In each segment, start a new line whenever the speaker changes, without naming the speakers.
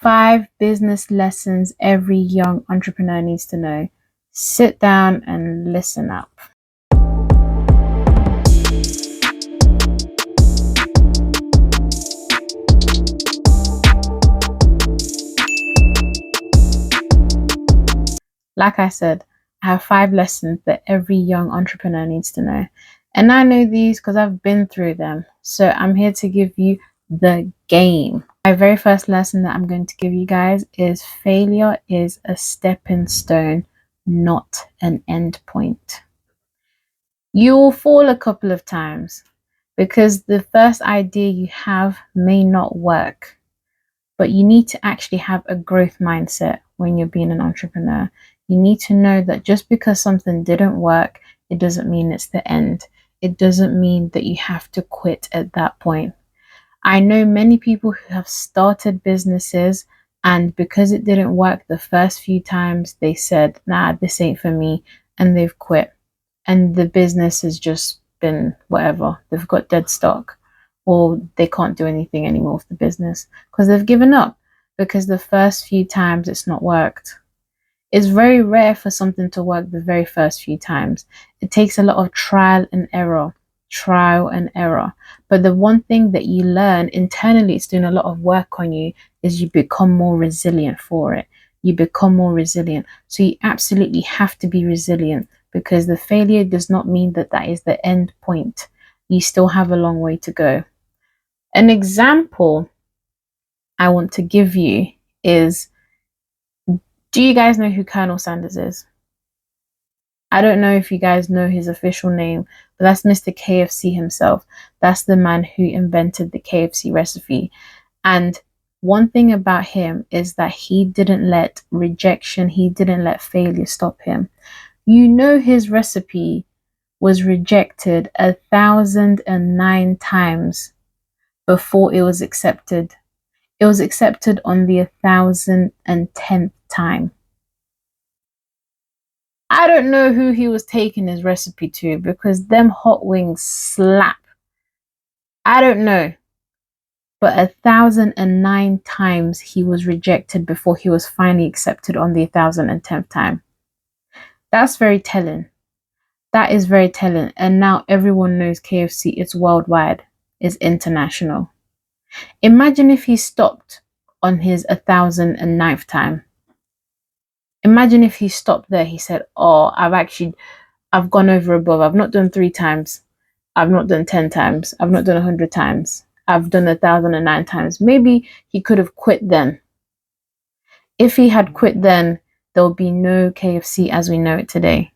5 business lessons every young entrepreneur needs to know. Sit down and listen up. Like I said, I have 5 lessons that every young entrepreneur needs to know. And I know these because I've been through them. So I'm here to give you the game. My very first lesson that I'm going to give you guys is failure is a stepping stone, not an end point. You will fall a couple of times because the first idea you have may not work, but you need to actually have a growth mindset when you're being an entrepreneur. You need to know that just because something didn't work, it doesn't mean it's the end. It doesn't mean that you have to quit at that point. I know many people who have started businesses, and because it didn't work the first few times, they said, nah, this ain't for me, and they've quit. And the business has just been whatever. They've got dead stock, or they can't do anything anymore with the business because they've given up because the first few times it's not worked. It's very rare for something to work the very first few times. It takes a lot of trial and error. But the one thing that you learn internally, it's doing a lot of work on you, is you become more resilient for it. You become more resilient. So you absolutely have to be resilient, because the failure does not mean that that is the end point. You still have a long way to go. An example I want to give you is, do you guys know who Colonel Sanders is? I don't know if you guys know his official name, but that's Mr. KFC himself. That's the man who invented the KFC recipe. And one thing about him is that he didn't let rejection, he didn't let failure stop him. You know, his recipe was rejected 1,009 times before it was accepted. It was accepted on the 1,010th time. I don't know who he was taking his recipe to, because them hot wings slap. I don't know. But 1,009 times he was rejected before he was finally accepted on the 1,010th time. That's very telling. That is very telling. And now everyone knows KFC. It's worldwide. It's international. Imagine if he stopped on his 1,009th time. Imagine if he stopped there. He said, oh, I've gone over above. I've not done 3 times. I've not done 10 times. I've not done 100 times. I've done 1,009 times. Maybe he could have quit then. If he had quit then, there would be no KFC as we know it today.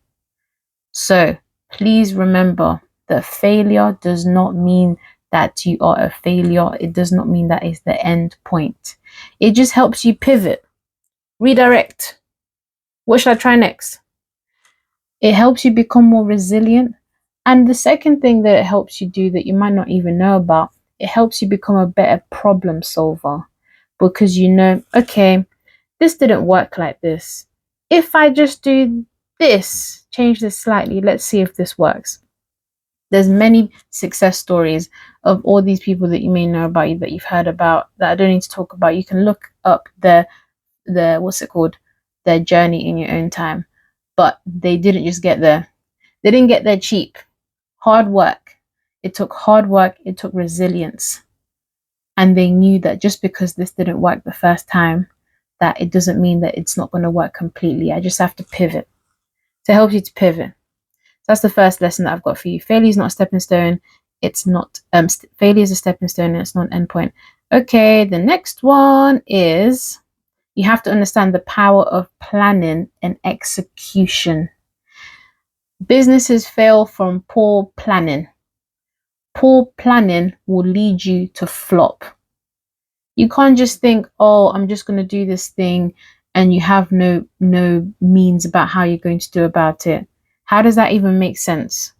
So please remember that failure does not mean that you are a failure. It does not mean that is the end point. It just helps you pivot, redirect. What should I try next? It helps you become more resilient. And the second thing that it helps you do that you might not even know about, it helps you become a better problem solver, because you know, okay, this didn't work like this. If I just do this, change this slightly, let's see if this works. There's many success stories of all these people that you may know about, that you've heard about, that I don't need to talk about. You can look up their their journey in your own time. But they didn't just get there. They didn't get there cheap. Hard work. It took hard work. It took resilience. And they knew that just because this didn't work the first time, that it doesn't mean that it's not going to work completely. I just have to pivot. So it helps you to pivot. So that's the first lesson that I've got for you. Failure is not a stepping stone. It's not, failure is a stepping stone and it's not an endpoint. Okay, the next one is, you have to understand the power of planning and execution. Businesses fail from poor planning. Poor planning will lead you to flop. You can't just think, oh, I'm just going to do this thing, and you have no means about how you're going to do about it. How does that even make sense?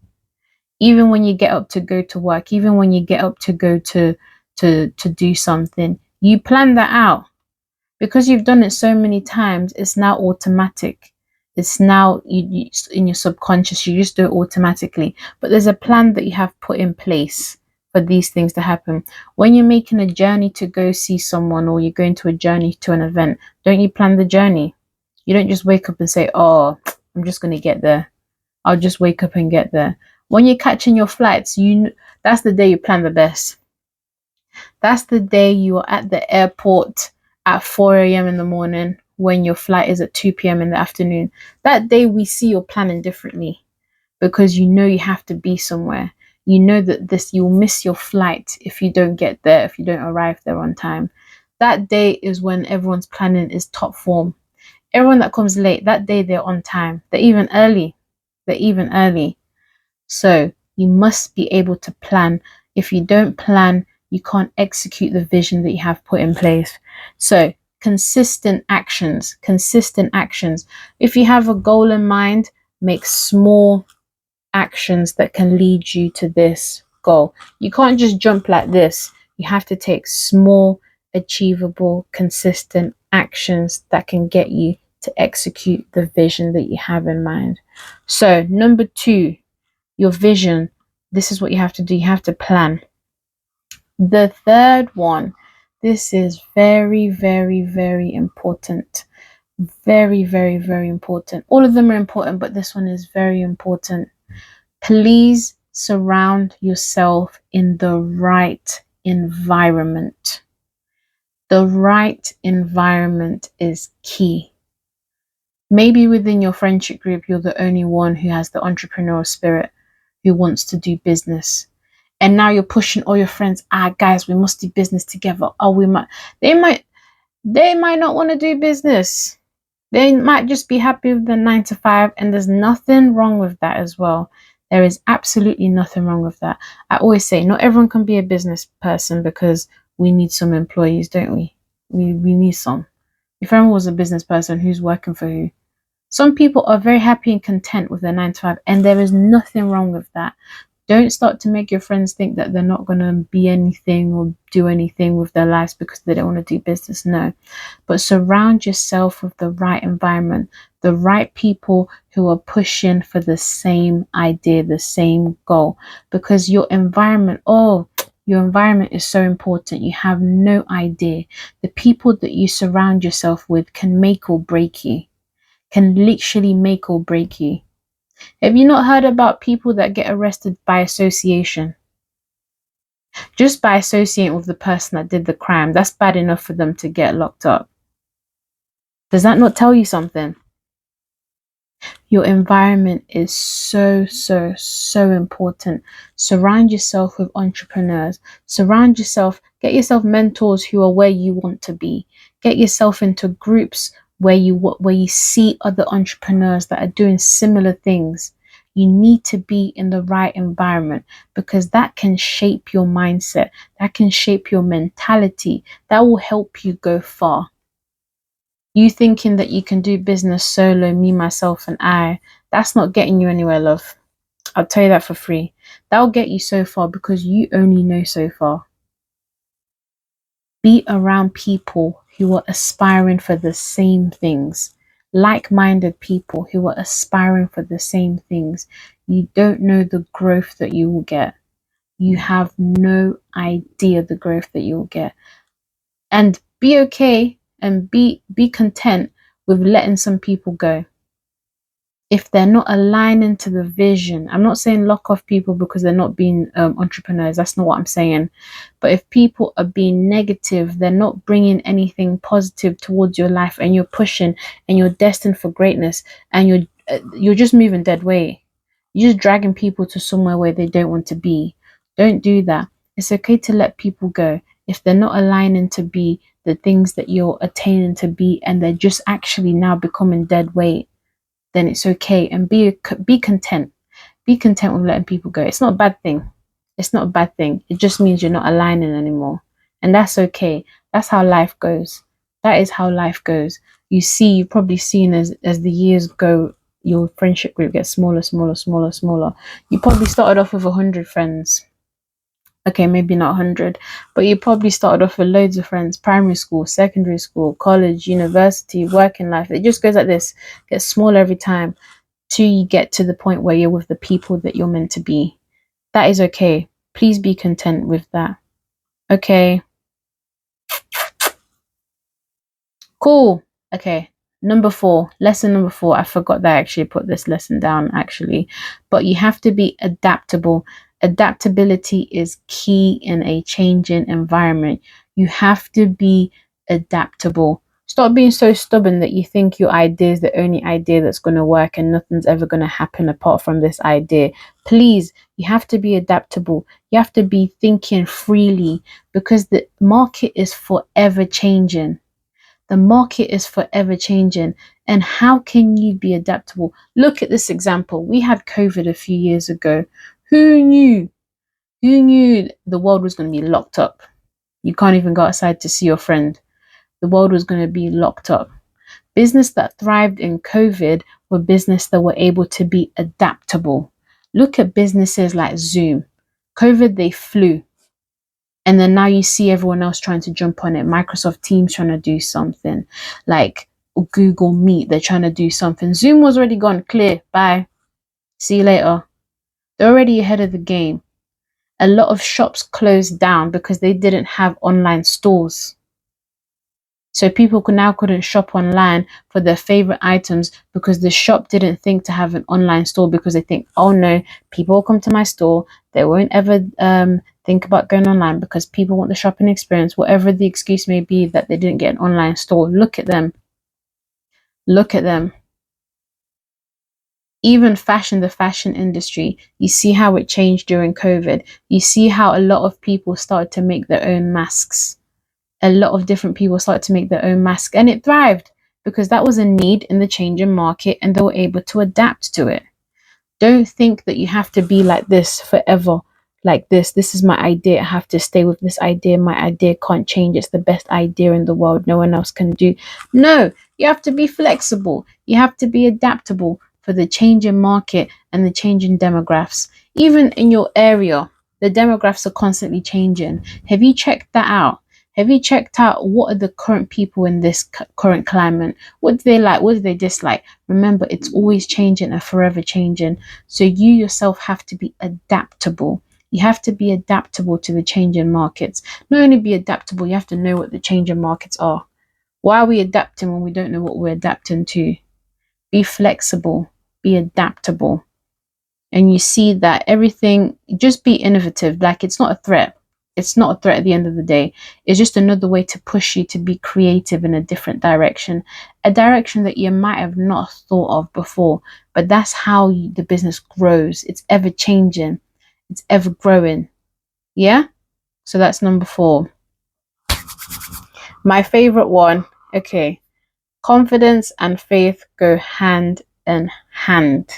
Even when you get up to go to work, even when you get up to go to do something, you plan that out. Because you've done it so many times, it's now automatic. It's now in your subconscious. You just do it automatically. But there's a plan that you have put in place for these things to happen. When you're making a journey to go see someone, or you're going to a journey to an event, don't you plan the journey? You don't just wake up and say, oh, I'm just going to get there. I'll just wake up and get there. When you're catching your flights, that's the day you plan the best. That's the day you are at the airport at 4 a.m. in the morning when your flight is at 2 p.m. in the afternoon. That day we see your planning differently, because you know you have to be somewhere. You know that you'll miss your flight if you don't get there, if you don't arrive there on time. That day is when everyone's planning is top form. Everyone that comes late, that day they're on time. They're even early. So you must be able to plan. If you don't plan, you can't execute the vision that you have put in place. So consistent actions. If you have a goal in mind, make small actions that can lead you to this goal. You can't just jump like this. You have to take small, achievable, consistent actions that can get you to execute the vision that you have in mind. So number 2, your vision. This is what you have to do. You have to plan. The third one, this is very, very, very important. Very, very, very important. All of them are important, but this one is very important. Please surround yourself in the right environment. The right environment is key. Maybe within your friendship group, you're the only one who has the entrepreneurial spirit, who wants to do business. And now you're pushing all your friends, guys, we must do business together. They might not want to do business. They might just be happy with the 9 to 5, and there's nothing wrong with that as well. There is absolutely nothing wrong with that. I always say not everyone can be a business person, because we need some employees, don't we? We need some. If everyone was a business person, who's working for who? Some people are very happy and content with their 9 to 5, and there is nothing wrong with that. Don't start to make your friends think that they're not going to be anything or do anything with their lives because they don't want to do business. No. But surround yourself with the right environment, the right people who are pushing for the same idea, the same goal. Because your environment is so important. You have no idea. The people that you surround yourself with can make or break you, can literally make or break you. Have you not heard about people that get arrested by association? Just by associating with the person that did the crime, that's bad enough for them to get locked up. Does that not tell you something? Your environment is so, so, so important. Surround yourself with entrepreneurs. Get yourself mentors who are where you want to be. Get yourself into groups where you see other entrepreneurs that are doing similar things. You need to be in the right environment, because that can shape your mindset. That can shape your mentality. That will help you go far. You thinking that you can do business solo, me, myself, and I, that's not getting you anywhere, love. I'll tell you that for free. That'll get you so far because you only know so far. Be around people who are aspiring for the same things, like-minded people who are aspiring for the same things. You don't know the growth that you will get. You have no idea the growth that you will get. And be okay and be content with letting some people go. If they're not aligning to the vision, I'm not saying lock off people because they're not being entrepreneurs. That's not what I'm saying. But if people are being negative, they're not bringing anything positive towards your life, and you're pushing and you're destined for greatness, and you're just moving dead weight. You're just dragging people to somewhere where they don't want to be. Don't do that. It's okay to let people go if they're not aligning to be the things that you're attaining to be, and they're just actually now becoming dead weight. Then it's okay, and be content. Be content with letting people go. It's not a bad thing. It's not a bad thing. It just means you're not aligning anymore. And that's okay. That's how life goes. That is how life goes. You've probably seen as the years go, your friendship group gets smaller. You probably started off with 100 friends. Okay, maybe not 100, but you probably started off with loads of friends, primary school, secondary school, college, university, working life. It just goes like this, gets smaller every time, till you get to the point where you're with the people that you're meant to be. That is okay. Please be content with that. Okay. Cool. Okay. Lesson number 4. I forgot that I actually put this lesson down actually. But you have to be adaptable. Adaptability is key in a changing environment. You have to be adaptable. Stop being so stubborn that you think your idea is the only idea that's going to work and nothing's ever going to happen apart from this idea. Please, you have to be adaptable. You have to be thinking freely because the market is forever changing. The market is forever changing. And how can you be adaptable? Look at this example. We had COVID a few years ago. Who knew? Who knew the world was going to be locked up? You can't even go outside to see your friend. The world was going to be locked up. Business that thrived in COVID were business that were able to be adaptable. Look at businesses like Zoom. COVID, they flew. And then now you see everyone else trying to jump on it. Microsoft Teams trying to do something. Like Google Meet, they're trying to do something. Zoom was already gone. Clear. Bye. See you later. They're already ahead of the game. A lot of shops closed down because they didn't have online stores. So people couldn't shop online for their favorite items because the shop didn't think to have an online store because they think, oh no, people will come to my store. They won't ever think about going online because people want the shopping experience, whatever the excuse may be that they didn't get an online store. Look at them. Look at them. Even fashion, the fashion industry, you see how it changed during COVID. You see how a lot of people started to make their own masks. A lot of different people started to make their own masks and it thrived because that was a need in the changing market and they were able to adapt to it. Don't think that you have to be like this forever. Like this is my idea. I have to stay with this idea. My idea can't change. It's the best idea in the world. No one else can do. No, you have to be flexible. You have to be adaptable for the changing market and the changing demographics. Even in your area, the demographics are constantly changing. Have you checked that out? Have you checked out what are the current people in this current climate? What do they like? What do they dislike? Remember, it's always changing and forever changing. So you yourself have to be adaptable. You have to be adaptable to the changing markets. Not only be adaptable, you have to know what the changing markets are. Why are we adapting when we don't know what we're adapting to? Be flexible, be adaptable. And you see that everything, just be innovative. Like it's not a threat. It's not a threat at the end of the day. It's just another way to push you to be creative in a different direction, a direction that you might have not thought of before. But that's how the business grows. It's ever changing. It's ever growing. Yeah? So that's number 4. My favorite one. Okay. Confidence and faith go hand in hand.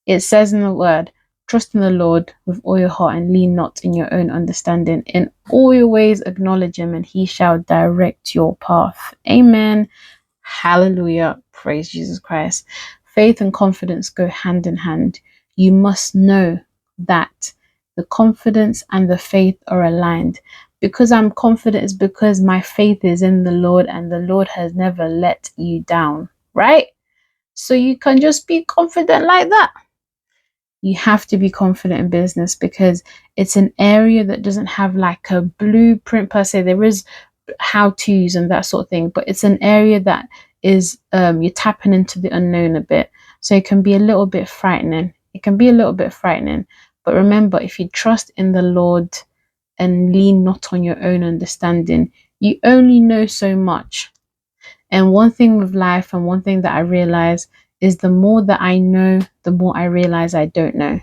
It says in the word, trust in the Lord with all your heart and lean not in your own understanding. In all your ways acknowledge him and he shall direct your path. Amen. Hallelujah. Praise Jesus Christ. Faith and confidence go hand in hand. You must know that the confidence and the faith are aligned. Because I'm confident is because my faith is in the Lord and the Lord has never let you down, right? So you can just be confident like that. You have to be confident in business because it's an area that doesn't have like a blueprint per se. There is how-tos and that sort of thing, but it's an area that is you're tapping into the unknown a bit. So it can be a little bit frightening. It can be a little bit frightening. But remember, if you trust in the Lord and lean not on your own understanding, you only know so much. And one thing with life and one thing that I realize is the more that I know, the more I realize I don't know.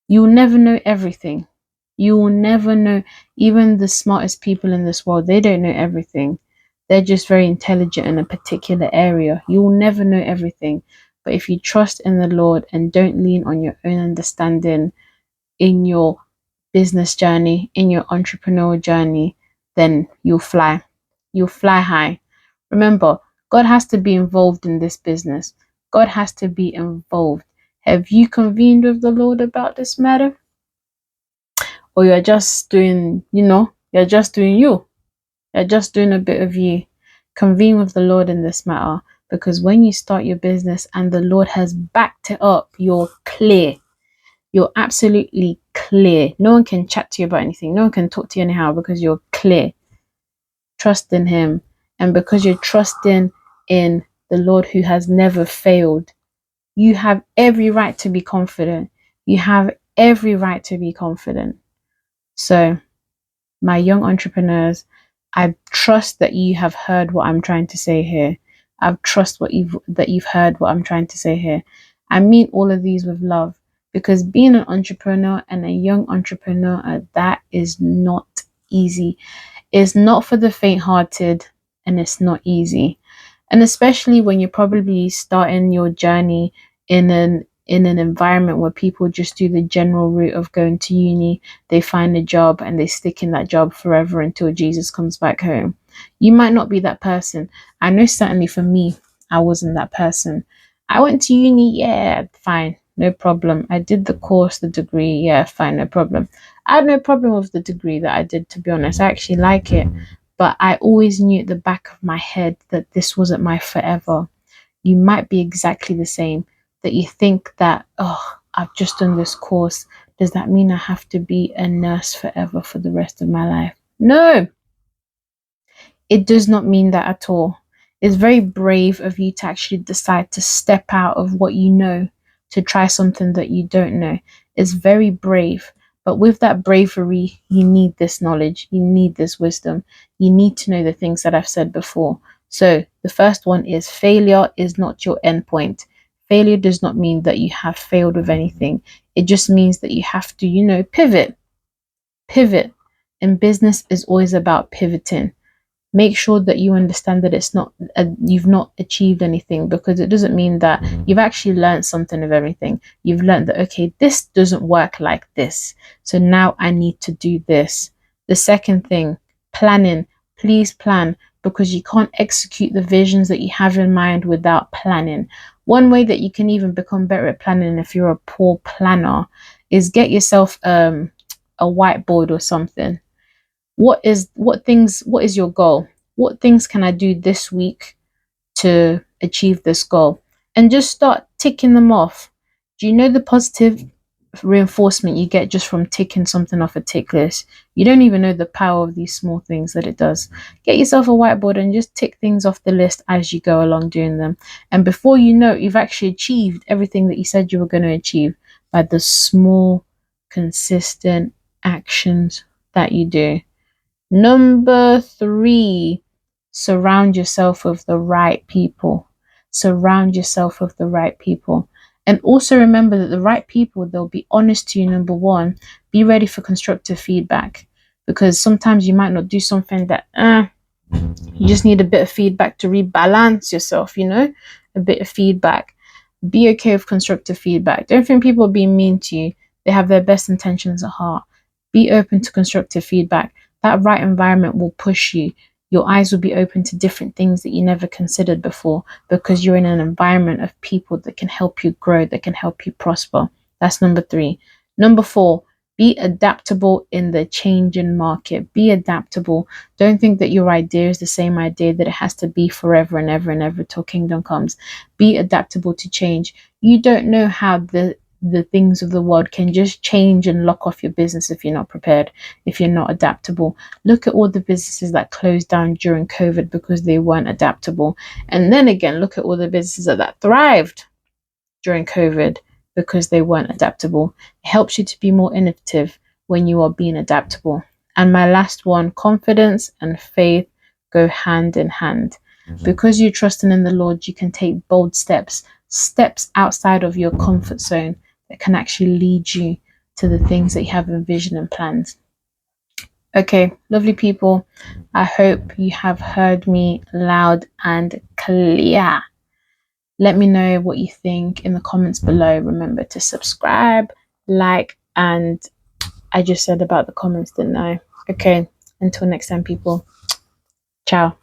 You will never know everything. You will never know. Even the smartest people in this world, they don't know everything. They're just very intelligent in a particular area. You will never know everything. But if you trust in the Lord and don't lean on your own understanding in your business journey, in your entrepreneurial journey, then you'll fly. You'll fly high. Remember, God has to be involved in this business. God has to be involved. Have you convened with the Lord about this matter? Or you're just doing, you're just doing you. You're just doing a bit of you. Convene with the Lord in this matter. Because when you start your business and the Lord has backed it up, you're clear. You're absolutely clear. No one can chat to you about anything. No one can talk to you anyhow because you're clear. Trust in him. And because you're trusting in the Lord who has never failed, you have every right to be confident. You have every right to be confident. So, my young entrepreneurs, I trust that you have heard what I'm trying to say here. I trust that you've heard what I'm trying to say here. I mean all of these with love, because being an entrepreneur and a young entrepreneur, that is not easy. It's not for the faint-hearted, and it's not easy. And especially when you're probably starting your journey in an environment where people just do the general route of going to uni, they find a job and they stick in that job forever until Jesus comes back home. You might not be that person. I know certainly for me, I wasn't that person. I went to uni, yeah, fine, no problem. I did the course, the degree, yeah, fine, no problem. I had no problem with the degree that I did, to be honest. I actually like it. But I always knew at the back of my head that this wasn't my forever. You might be exactly the same, that you think that, oh, I've just done this course. Does that mean I have to be a nurse forever for the rest of my life? No, it does not mean that at all. It's very brave of you to actually decide to step out of what you know to try something that you don't know. It's very brave. But with that bravery, you need this knowledge. You need this wisdom. You need to know the things that I've said before. So the first one is failure is not your endpoint. Failure does not mean that you have failed with anything. It just means that you have to, pivot. Pivot. And business is always about pivoting. Make sure that you understand that it's not you've not achieved anything, because it doesn't mean that you've actually learned something of everything. You've learned that, okay, this doesn't work like this, so now I need to do this. The second thing, planning. Please plan, because you can't execute the visions that you have in mind without planning. One way that you can even become better at planning, if you're a poor planner, is get yourself a whiteboard or something. What is your goal? What things can I do this week to achieve this goal? And just start ticking them off. Do you know the positive reinforcement you get just from ticking something off a tick list? You don't even know the power of these small things that it does. Get yourself a whiteboard and just tick things off the list as you go along doing them. And before you know it, you've actually achieved everything that you said you were going to achieve by the small, consistent actions that you do. Number 3, surround yourself with the right people. Surround yourself with the right people. And also remember that the right people, they'll be honest to you. Number 1, be ready for constructive feedback. Because sometimes you might not do something that, you just need a bit of feedback to rebalance yourself, a bit of feedback. Be okay with constructive feedback. Don't think people are being mean to you. They have their best intentions at heart. Be open to constructive feedback. That right environment will push you. Your eyes will be open to different things that you never considered before, because you're in an environment of people that can help you grow, that can help you prosper. That's number 3. Number 4, be adaptable in the changing market. Be adaptable. Don't think that your idea is the same idea, that it has to be forever and ever and ever till kingdom comes. Be adaptable to change. You don't know how the things of the world can just change and lock off your business if you're not prepared, if you're not adaptable. Look at all the businesses that closed down during COVID because they weren't adaptable. And then again, look at all the businesses that thrived during COVID because they weren't adaptable. It helps you to be more innovative when you are being adaptable. And my last one, confidence and faith go hand in hand. Because you're trusting in the Lord, you can take bold steps outside of your comfort zone that can actually lead you to the things that you have envisioned and planned. Okay, lovely people. I hope you have heard me loud and clear. Let me know what you think in the comments below. Remember to subscribe, like, and I just said about the comments, didn't I? Okay, until next time, people. Ciao.